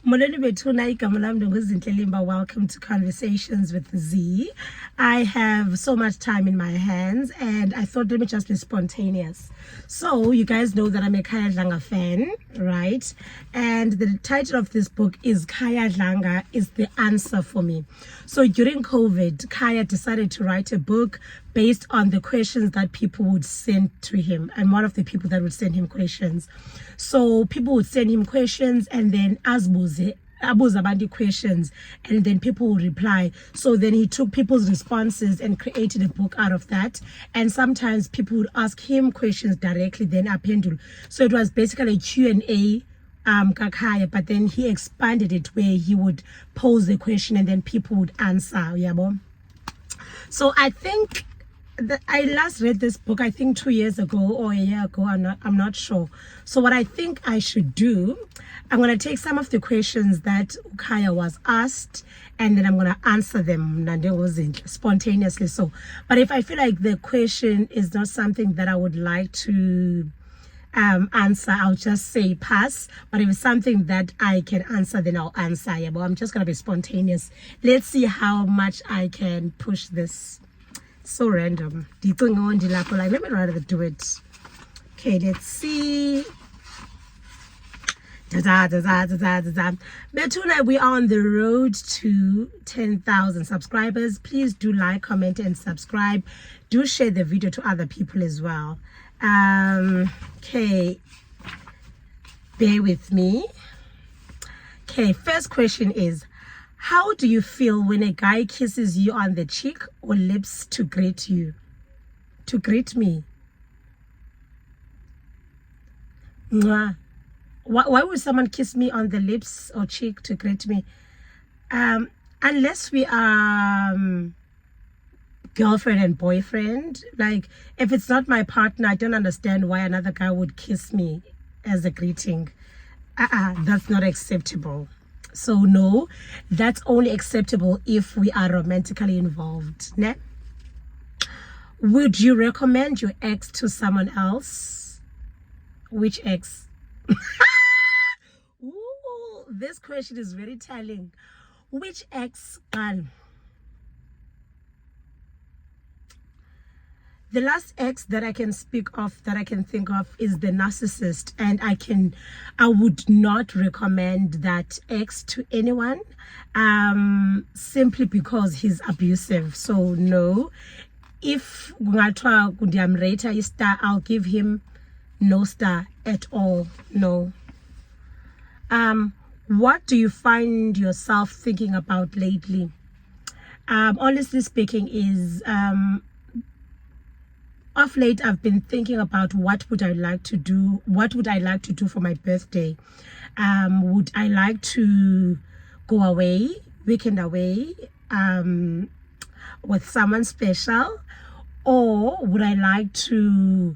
Molweni bethuna igama lam ndinguZintle Limba. Welcome to Conversations with Z. I have so much time in my hands and I thought let me just be spontaneous. So you guys know that I'm a Khaya Dlanga fan, right? And the title of this book is Khaya Dlanga is the answer for me. So during COVID, Khaya decided to write a book based on the questions that people would send to him. I'm one of the people that would send him questions. So people would send him questions and then abuze abantu questions, and then people would reply. So then he took people's responses and created a book out of that. And sometimes people would ask him questions directly, then apendul. So it was basically a Q&A Khaya, but then he expanded it where he would pose the question and then people would answer. Yabo. So I think I last read this book, I think 2 years ago or a year ago, I'm not sure. So what I think I should do, I'm going to take some of the questions that Khaya was asked and then I'm going to answer them spontaneously. So, but if I feel like the question is not something that I would like to answer, I'll just say pass. But if it's something that I can answer, then I'll answer. Yeah, but I'm just going to be spontaneous. Let's see how much I can push this. So random. Like, let me rather do it. Okay, let's see. Betuna, we are on the road to 10,000 subscribers. Please do like, comment, and subscribe. Do share the video to other people as well. Okay, bear with me. Okay, first question is, how do you feel when a guy kisses you on the cheek or lips to greet you? To greet me? Mwah. Why would someone kiss me on the lips or cheek to greet me? Unless we are girlfriend and boyfriend. Like, if it's not my partner, I don't understand why another guy would kiss me as a greeting. That's not acceptable. So no, that's only acceptable if we are romantically involved. Ne? Would you recommend your ex to someone else? Which ex? Ooh, this question is very telling. Which ex? The last ex that I can speak of, that I can think of, is the narcissist, and I would not recommend that ex to anyone, simply because he's abusive. So no, if a star, I'll give him no star at all. No. What do you find yourself thinking about lately? Honestly speaking, is of late I've been thinking about what would I like to do for my birthday. Would I like to go away, weekend away, with someone special, or would I like to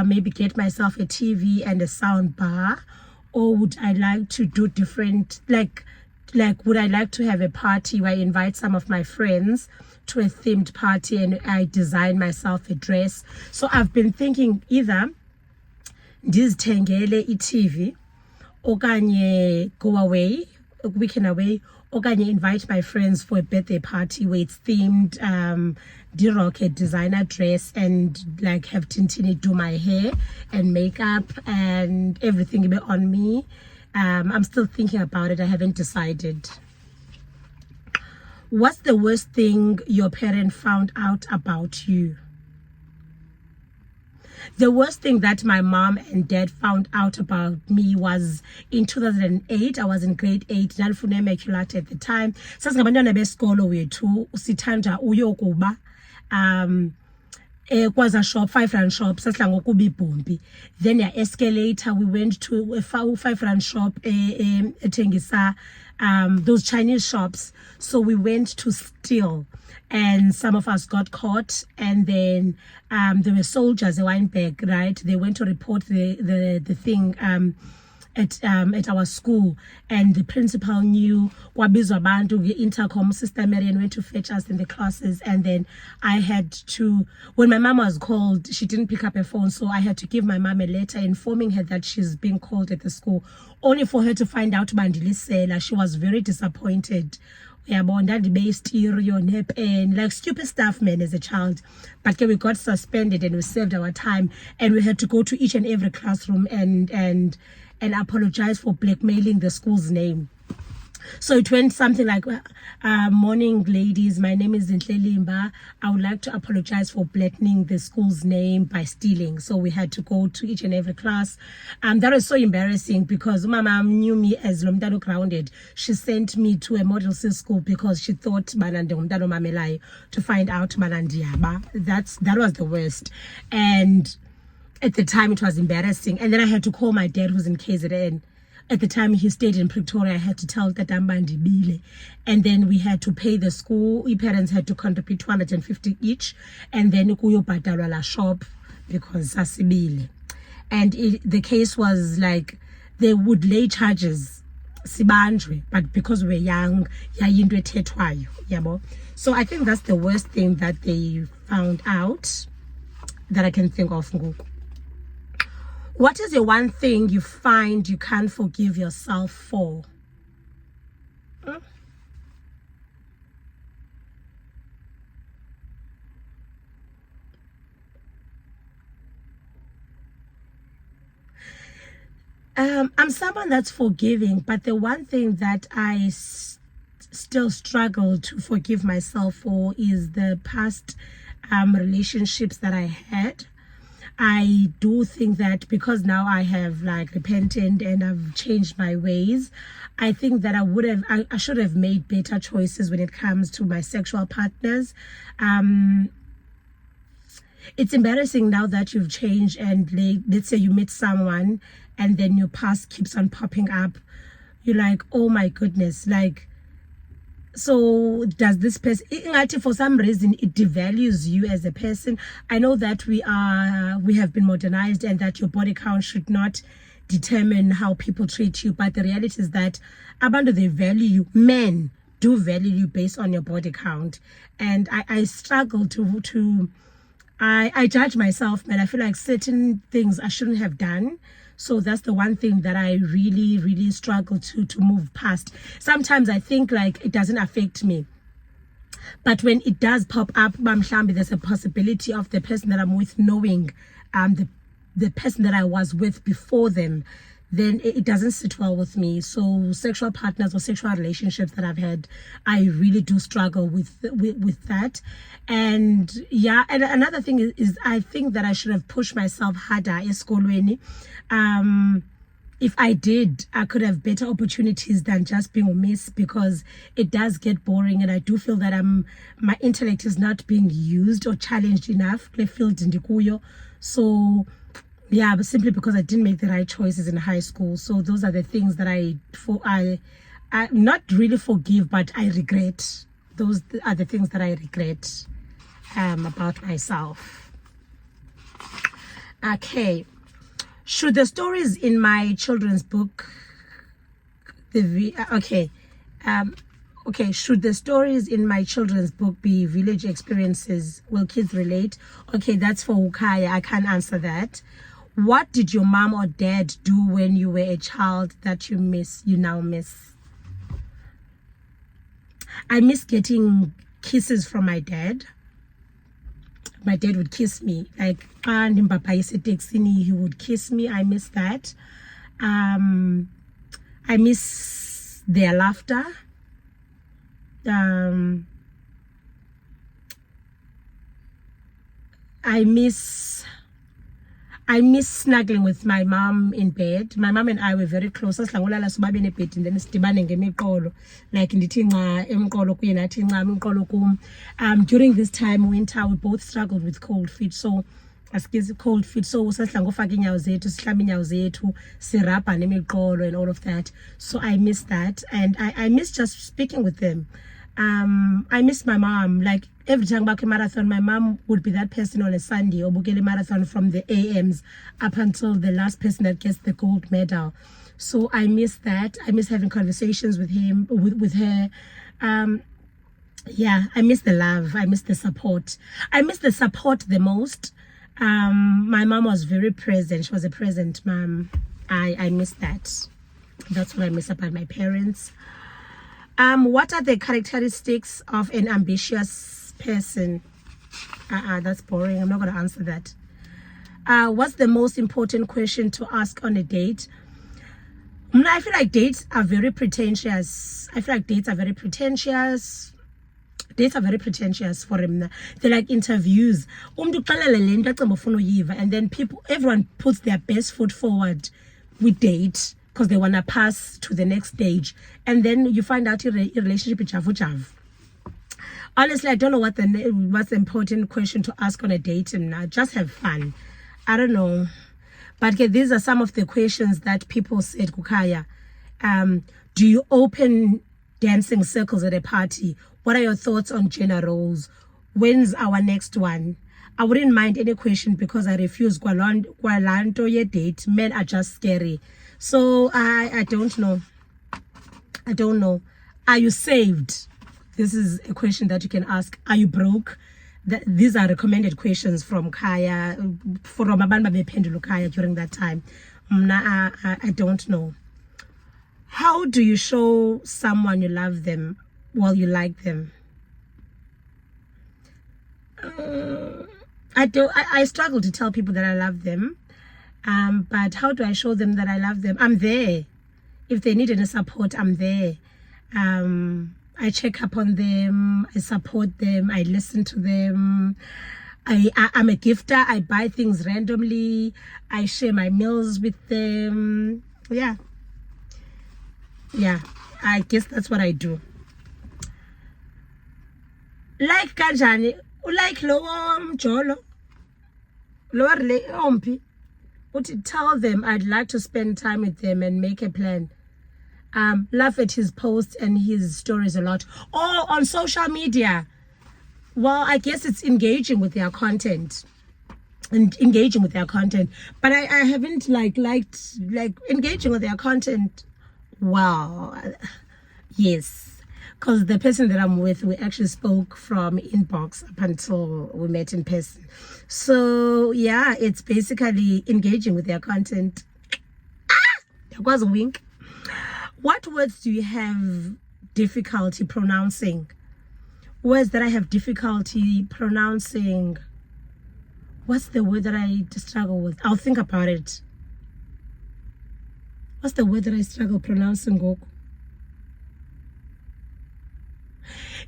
maybe get myself a TV and a sound bar, or would I like to do different, like would I like to have a party where I invite some of my friends to a themed party and I design myself a dress? So I've been thinking either ndizithengele i-TV, okanye go away, weekend away, okanye invite my friends for a birthday party where it's themed, rock a designer dress and like have Tintini do my hair and makeup and everything be on me. I'm still thinking about it. I haven't decided. What's the worst thing your parent found out about you? The worst thing that my mom and dad found out about me was in 2008. I was in grade 8. Ndandifunda Immaculate at the time. Sasingabantwana besikolo wethu sithanda uyokuba kwaza shop, 5 rand shop, sasidla ngokuba ibhombi. Then ya escalator, we went to a 5 rand shop ethengisa those Chinese shops. So we went to steal, and some of us got caught, and then there were soldiers at Weinberg, right? They went to report the thing, at our school, and the principal knew. Kwabizwa abantu intercom. Sister Marian went to fetch us in the classes, and then I had to, when my mom was called, she didn't pick up her phone, so I had to give my mom a letter informing her that she's being called at the school, only for her to find out Bandilisela. She was very disappointed. Stereo, like stupid stuff, man, as a child. But we got suspended and we served our time, and we had to go to each and every classroom and apologize for blackmailing the school's name. So it went something like, morning ladies, my name is Ntlelimba. I would like to apologize for blackening the school's name by stealing. So we had to go to each and every class. That was so embarrassing because my mom knew me as Lomdano Grounded. She sent me to a model school because she thought to find out that was the worst. And at the time it was embarrassing. And then I had to call my dad, who's in KZN. At the time he stayed in Pretoria. I had to tell Tatamba Ndibile, and then we had to pay the school. We parents had to contribute 250 each, and then kuyobhatalwa la shop because sasibile. And the case was like they would lay charges sibanjwe, but because we were young, yayinto ethethwayo, yabo. So I think that's the worst thing that they found out that I can think of ngoku. What is the one thing you find you can't forgive yourself for? I'm someone that's forgiving, but the one thing that I still struggle to forgive myself for is the past relationships that I had. I do think that because now I have like repented and I've changed my ways, I think that I should have made better choices when it comes to my sexual partners. It's embarrassing now that you've changed and let's say you meet someone and then your past keeps on popping up. You're like, oh my goodness, like, so does this person, for some reason it devalues you as a person. I know that we have been modernized and that your body count should not determine how people treat you, but the reality is that abantu, they value you. Men do value you based on your body count, and I struggle to I judge myself, man. I feel like certain things I shouldn't have done. So that's the one thing that I really, really struggle to move past. Sometimes I think like it doesn't affect me. But when it does pop up, there's a possibility of the person that I'm with knowing the person that I was with before them, then it doesn't sit well with me. So sexual partners or sexual relationships that I've had, I really do struggle with that. And yeah, and another thing is I think that I should have pushed myself harder esikolweni. If I did, I could have better opportunities than just being a miss, because it does get boring, and I do feel that my intellect is not being used or challenged enough. So yeah, but simply because I didn't make the right choices in high school. So those are the things that I not really forgive, but I regret. Those are the things that I regret about myself. Okay. Should the stories in my children's book should the stories in my children's book be village experiences? Will kids relate? Okay, that's for Ukaya. I can't answer that. What did your mom or dad do when you were a child that you now miss? I miss getting kisses from my dad. My dad would kiss me. Like, he would kiss me. I miss that. I miss their laughter. I miss snuggling with my mom in bed. My mom and I were very close. Like during this time, winter, we both struggled with cold feet. So cold feet, so and all of that. So I miss that, and I miss just speaking with them. I miss my mom. Like every time back in marathon, my mom would be that person on a Sunday or Bukele marathon from the AMs up until the last person that gets the gold medal. So I miss that. I miss having conversations with him, with her. Yeah, I miss the love. I miss the support. I miss the support the most. My mom was very present. She was a present mom. I miss that. That's what I miss about my parents. What are the characteristics of an ambitious person? That's boring. I'm not going to answer that. What's the most important question to ask on a date? I feel like dates are very pretentious. Dates are very pretentious for him. They're like interviews. And then everyone puts their best foot forward with date because they want to pass to the next stage. And then you find out your relationship is javu. Honestly, I don't know what's the important question to ask on a date, and just have fun. I don't know. But these are some of the questions that people said, Kukaya. Do you open dancing circles at a party? What are your thoughts on gender roles? When's our next one? I wouldn't mind any question because I refuse Kwalanto ye date. Men are just scary. So I don't know. I don't know. Are you saved? This is a question that you can ask. Are you broke? These are recommended questions from Kaya, from Abamba Pendulu Kaya during that time. I don't know. How do you show someone you love them while you like them? I struggle to tell people that I love them. But how do I show them that I love them? I'm there. If they need any support, I'm there. I check up on them, I support them, I listen to them. I'm a gifter. I buy things randomly. I share my meals with them. Yeah, I guess that's what I do. Like kanjani, like lo mjolo, lo ompi. Tell them I'd like to spend time with them and make a plan. Laugh at his posts and his stories a lot. Or on social media. Well, I guess it's engaging with their content. But I haven't liked engaging with their content. Wow. Yes. Because the person that I'm with, we actually spoke from inbox up until we met in person. So yeah, it's basically engaging with their content. There was a wink. What words do you have difficulty pronouncing? Words that I have difficulty pronouncing. What's the word that I struggle with? I'll think about it. What's the word that I struggle pronouncing, Goku?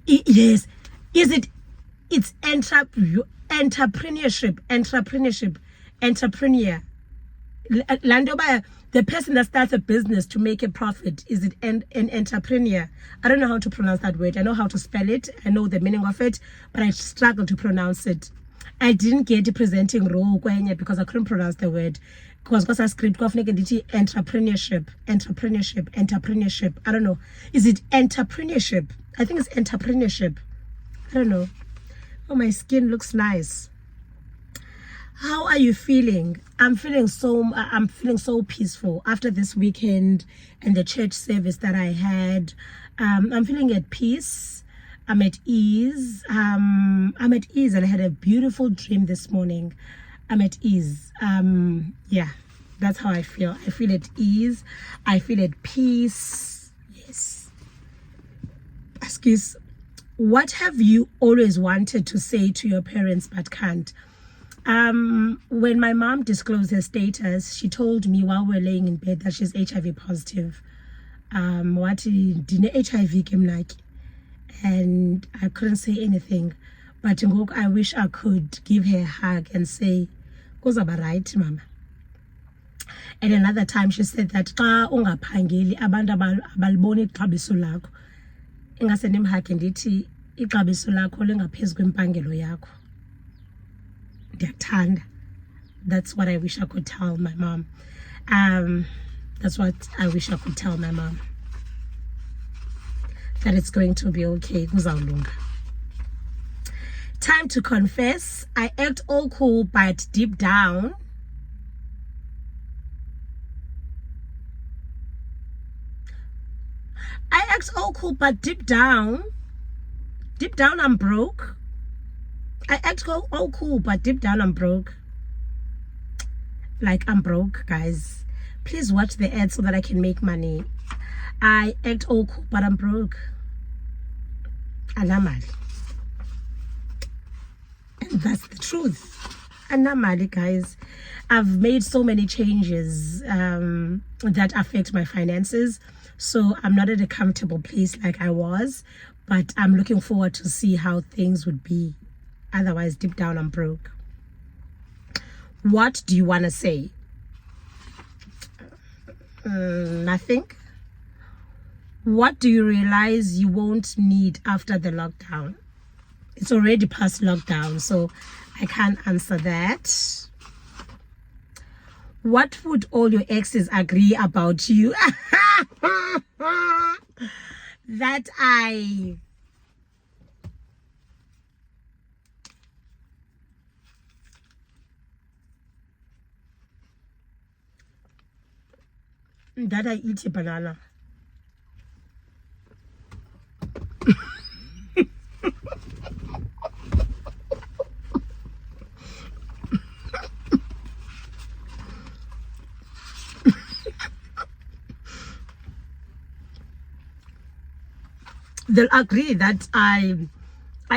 Yes. It's entrepreneurship. Entrepreneur. Landoba, the person that starts a business to make a profit, is it an entrepreneur? I don't know how to pronounce that word. I know how to spell it. I know the meaning of it, but I struggle to pronounce it. I didn't get the presenting role because I couldn't pronounce the word. Because I script entrepreneurship. I don't know. Is it entrepreneurship? I think it's entrepreneurship. I don't know. Oh, my skin looks nice. How are you feeling? I'm feeling so peaceful after this weekend and the church service that I had. I'm feeling at peace. I'm at ease. I'm at ease, and I had a beautiful dream this morning. I'm at ease. Yeah, that's how I feel. I feel at ease. I feel at peace. Yes. Excuse. What have you always wanted to say to your parents but can't? When my mom disclosed her status, she told me while we were laying in bed that she's HIV positive. What didn't HIV came like, and I couldn't say anything. But I wish I could give her a hug and say, "Goes about right, mama." And another time she said that xa ungaphangeli abantu abaliboni ixabiso lakho. Ingase ndimhage ndithi ixabiso lakho lingaphezu kwempangelo yakho. That's what I wish I could tell my mom. That's what I wish I could tell my mom. That it's going to be okay. Time to confess. I act all cool, but deep down act all cool, but deep down, I'm broke. I act all cool, but deep down, I'm broke. Like, I'm broke, guys. Please watch the ad so that I can make money. I act all cool, but I'm broke. Anamali. And that's the truth. Anamali, guys. I've made so many changes that affect my finances. So I'm not at a comfortable place like I was. But I'm looking forward to see how things would be. Otherwise, deep down, I'm broke. What do you want to say? Nothing. What do you realize you won't need after the lockdown? It's already past lockdown, so I can't answer that. What would all your exes agree about you? That I eat a banana. They'll agree that I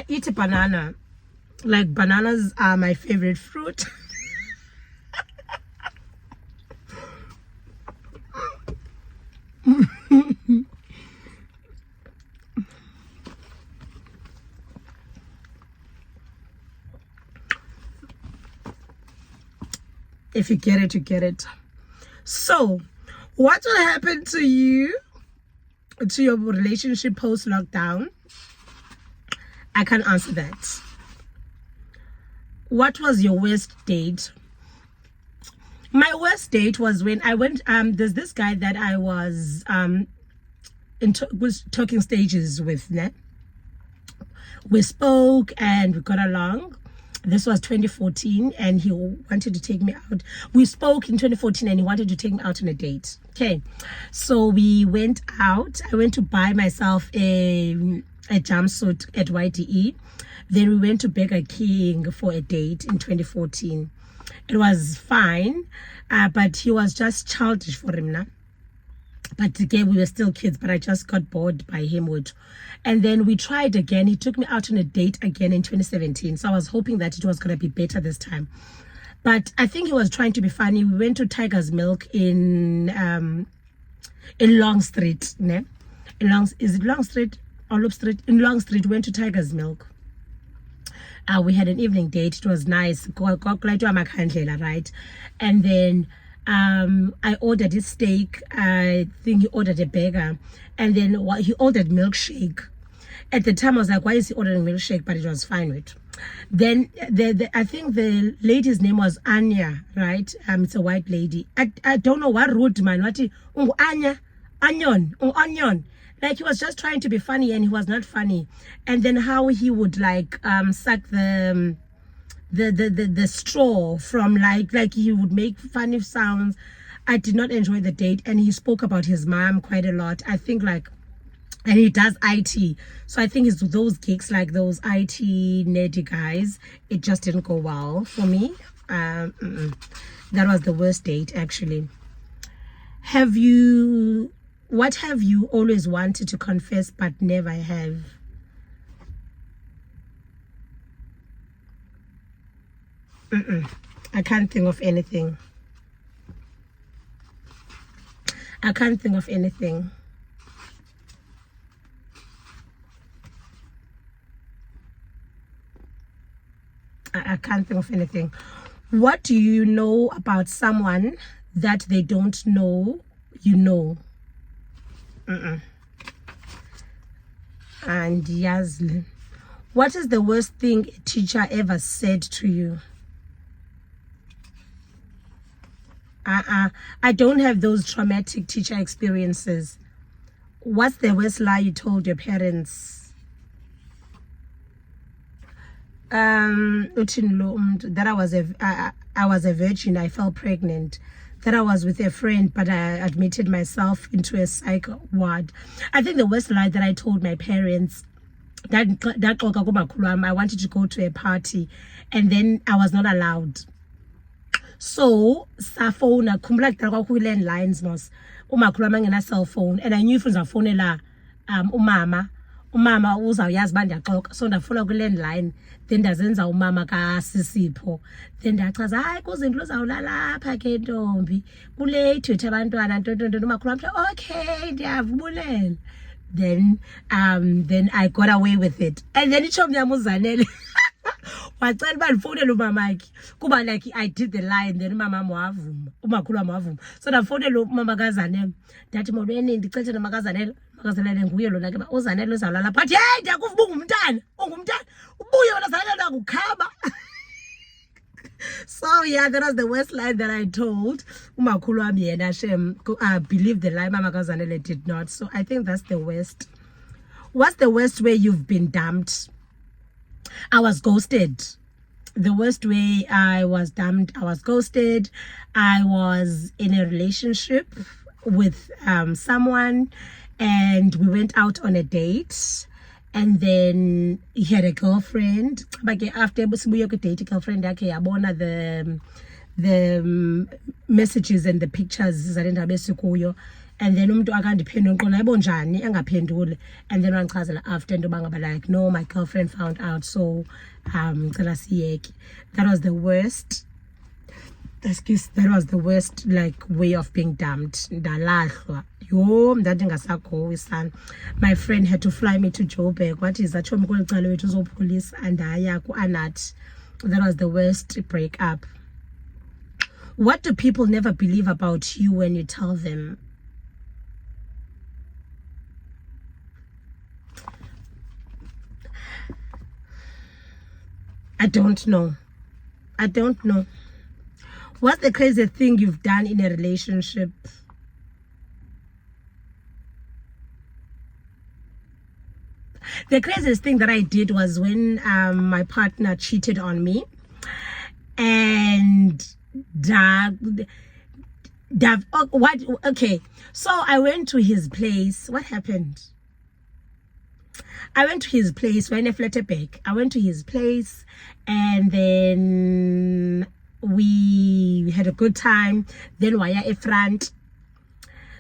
eat a banana. Like, bananas are my favorite fruit. If you get it, you get it. So, what will happen to you, to your relationship post-lockdown? I can't answer that. What was your worst date? My worst date was when I went, there's this guy that I was was talking stages with. Ne? We spoke and we got along. This was 2014 and he wanted to take me out. We spoke in 2014 and he wanted to take me out on a date. Okay, so we went out. I went to buy myself a jumpsuit at YDE. Then we went to Burger King for a date in 2014. It was fine, but he was just childish for him now. But again, we were still kids, but I just got bored by him. And then we tried again. He took me out on a date again in 2017. So I was hoping that it was going to be better this time. But I think he was trying to be funny. We went to Tiger's Milk in Long Street. Ne? Is it Long Street or Loop Street? In Long Street, we went to Tiger's Milk. We had an evening date. It was nice. Right? And then I ordered his steak. I think he ordered a burger. And then he ordered milkshake. At the time, I was like, why is he ordering milkshake? But it was fine with. Then I think the lady's name was Anya, right? It's a white lady. I don't know what rude man. What Anya? Onion. Like, he was just trying to be funny and he was not funny. And then how he would like suck the straw from like he would make funny sounds. I did not enjoy the date. And he spoke about his mom quite a lot. I think like, and he does IT, so I think it's those gigs, like those IT nerdy guys, it just didn't go well for me. That was the worst date, actually. What have you always wanted to confess but never have? I can't think of anything. I can't think of anything. I can't think of anything. What do you know about someone that they don't know you know? And Yazli, what is the worst thing a teacher ever said to you? I don't have those traumatic teacher experiences. What's the worst lie you told your parents? That I was a virgin. I fell pregnant. that I was with a friend, but I admitted myself into a psych ward. I think the worst lie that I told my parents, that I wanted to go to a party and then I was not allowed. So safona khumbula kudala kwakuyi-landlines mos umakhulu angena cell phone, and I knew if uzafowunela umama uzawuyazi uba ndiyaxoka, so ndafuna kwi-landline. Then ndazenza umama kaSisipho, then ndachaza hayi kuzinto uzawulala apha ke ntombi kulate wethu abantwana ntonto. Umakhulu wam okay ndiyavubulela. Then I got away with it, and then itshomi yam uZanele wacela uba ndifowunele umamakhe kuba like I did the lie, and then umama wavuma, umakhulu wam wavuma. So ndafowunela umama kaZanele ndathi molweni ndicethe nomakazanele, makazanele nguye lona ke uZanele uzawulala, but hey ndiyakuva uba ungumntana ubuye wena Zanele ndakukhaba. So yeah, that was the worst lie that I told. Umakhulu wam yena shem believed the lie, mama kaZanele did not. So I think that's the worst. What's the worst way you've been dumped? I was ghosted. The worst way I was dumped, I was ghosted. I was in a relationship with someone, and we went out on a date, and then he had a girlfriend. But after sibuye date, girlfriend yakhe yabona the messages and the pictures zalenda besikuyo, and then umuntu akandiphendula nqola yabo njani engaphenduli, and then wangichazela after into bangaba like no, my girlfriend found out, so ngicela siyeke. That was the worst. That was the worst like way of being dumped. Ndalahlwa yo ndandingasagowi sana. My friend had to fly me to Joburg. What is that? Chomi kulicala wethu uzopholisa andaya ku-Anat. That was the worst breakup. What do people never believe about you when you tell them? I don't know. What's the craziest thing you've done in a relationship? The craziest thing that I did was when my partner cheated on me, and okay, so I went to his place. What happened? I went to his place when I flatted back. I went to his place, and then we had a good time. Then waya e front.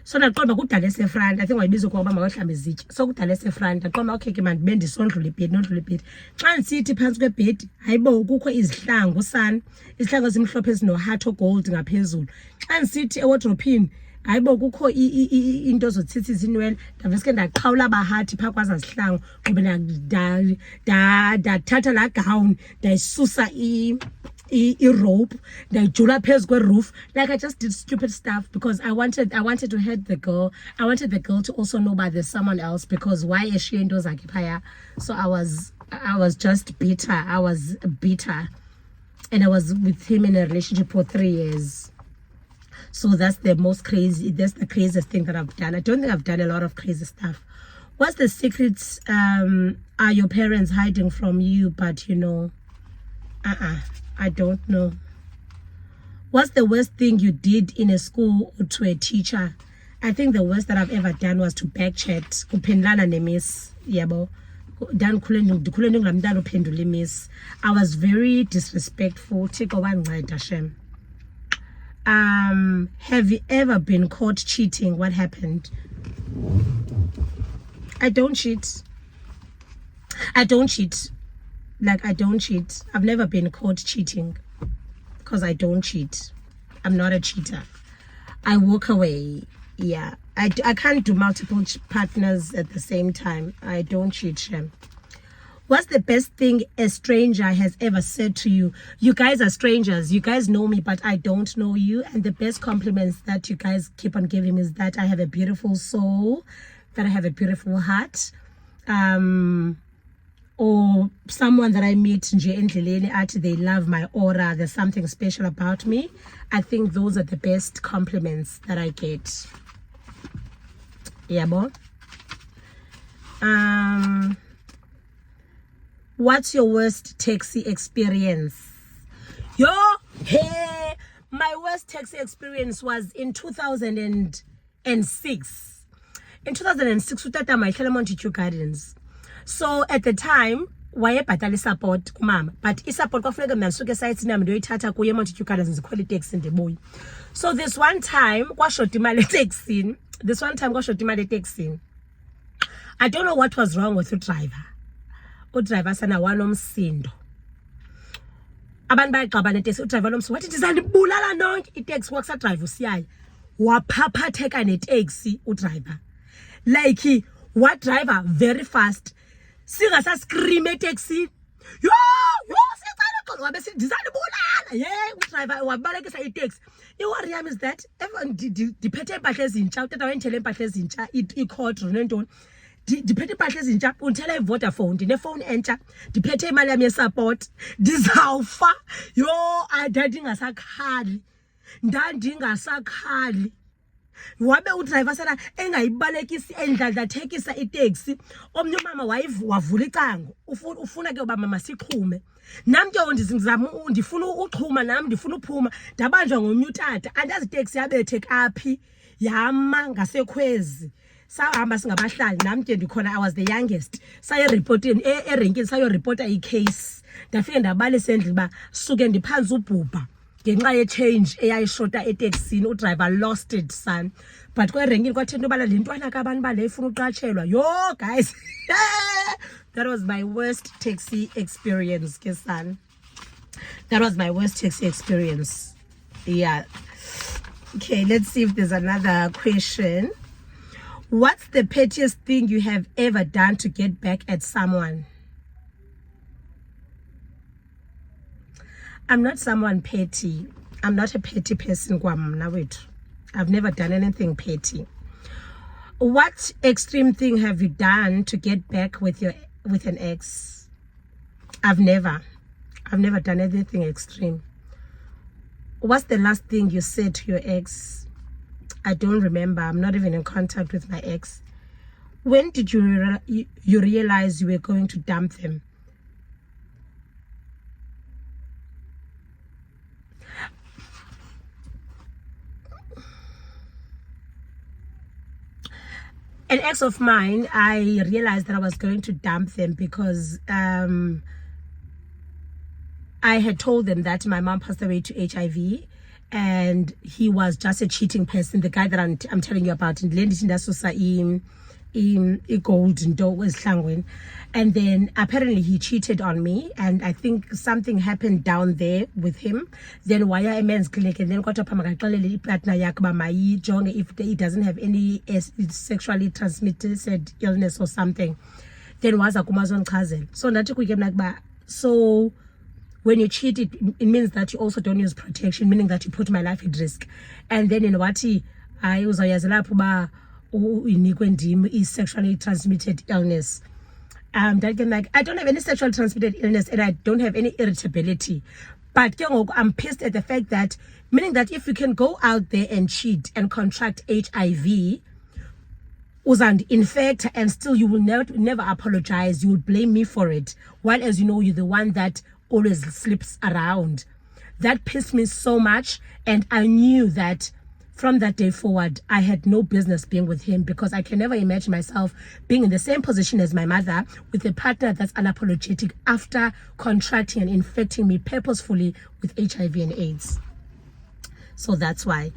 So ndaqonda kudala ese front. I think wayibiza ukuba mawuhlambe izitya. So kudala ese front. Ndaqonda okay ke man ndibe ndisondlula ibhedi, nondlula ibhedi. Xa ndisithi phansi kwebhedi, hayibo kukho izihlangu sana. Izihlangu ezimhlophe ezino heart gold ngaphezulu. Xa ndisithi ewardrobe hayibo kukho into zotsitsi zinwele, ndaveske ndaqhawula abahathi phaa kwaza zihlangu, ngoba ndathatha laa gown ndayisusa i-rope ndayijula phezu kwe-roof. Like I just did stupid stuff because I wanted to hurt the girl. I wanted the girl to also know about there's someone else, because why eshiye into zakhe phaya. So I was just bitter. I was bitter, and I was with him in a relationship for 3 years. So that's the craziest thing that I've done. I don't think I've done a lot of crazy stuff. What's the secrets are your parents hiding from you, but you know? I don't know. What's the worst thing you did in a school or to a teacher? I think the worst that I've ever done was to backchat. Kuphendlana ne-miss, yabo. I was very disrespectful. Have you ever been caught cheating? What happened? I don't cheat. Like I don't cheat. I've never been caught cheating because I don't cheat. I'm not a cheater. I walk away. Yeah, I can't do multiple partners at the same time. I don't cheat, Shem. What's the best thing a stranger has ever said to you? You guys are strangers. You guys know me, but I don't know you. And the best compliments that you guys keep on giving me is that I have a beautiful soul, that I have a beautiful heart. Or someone that I meet nje endleleni athi they love my aura, there's something special about me. I think those are the best compliments that I get. Yabo. What's your worst taxi experience? Yo, hey, My worst taxi experience was in 2006. In 2006, utata mayihlala eMontague Gardens. So at the time, wayebhatala isuppport kumama, but isuppport kwafuneka mina ndisuke esayithini yami ndiyoyithatha kuye eMontague Gardens ndikhwele iteksi ndibuye. So this one time kwashota imali eteksini. I don't know what was wrong with udriver. Udriver sana wanomsindo. Abantu bayaxabana neteksi, udriver lomsindo wathi ndizanibulala nonke. Iteksi waksa drive usiyayo. Waphaphatheka neteksi udriver. Like what driver very fast. Singasa scream eteksi. Yo, sicela xolo wabe ndizanibulala. Yeah, udriver wabalekisa iteksi. Iwari yami is that diphethe impahla ezintsha, utata wendithele impahla ezintsha, ikhotro nentoni. Diphethe impahla ezintsha, undithela iVodafone, ndinefone entsha, diphethe imali yami yesupport, ndizawufa. Yo, ndandingasakhali. Wabe udriver sana engayibalekisi endladlathekisa iteksi. Omnye umama wavula icango, ufuna ke uba mama sixhume. Nam ke ndizama ndifuna uxhuma, nam ndifuna uphuma, ndabanjwa ngomnye utata. Andazi iteksi yabethe kaphi, yama ngasekhwezi. Sahamba singabahlali, nam ke ndikhona, I was the youngest. Saye reporting erenkini, sayo reporta icase. Ndafike ndabalisa endlini ba suke ndiphanze ubhubha. Ngenxa ye-change eyayishota eteksini, udriver lost it son. But kwerenkini kwathenda ubala le ntwana kabantu bale ifuna uqatshelwa. Yo guys, that was my worst taxi experience, ke son. That was my worst taxi experience. Yeah. Okay, let's see if there's another question. What's the pettiest thing you have ever done to get back at someone? I'm not someone petty. I'm not a petty person. I've never done anything petty. What extreme thing have you done to get back with an ex? I've never done anything extreme. What's the last thing you said to your ex? I don't remember. I'm not even in contact with my ex. When did you realize you were going to dump them? An ex of mine, I realized that I was going to dump them because I had told them that my mom passed away to HIV and he was just a cheating person. The guy that I'm telling you about in gold and then apparently he cheated on me, and I think something happened down there with him. Then wire a men's clinic, and then got up partner if he doesn't have any sexually transmitted illness or something. Then was a kumazon cousin. So so when you cheat, it means that you also don't use protection, meaning that you put my life at risk. And then in what I was is sexually transmitted illness. I don't have any sexually transmitted illness and I don't have any irritability. But I'm pissed at the fact that, meaning that if you can go out there and cheat and contract HIV, and infect, and still you will never apologize, you will blame me for it, while as you know you're the one that always slips around. That pissed me so much, and I knew that from that day forward, I had no business being with him, because I can never imagine myself being in the same position as my mother with a partner that's unapologetic after contracting and infecting me purposefully with HIV and AIDS. So that's why.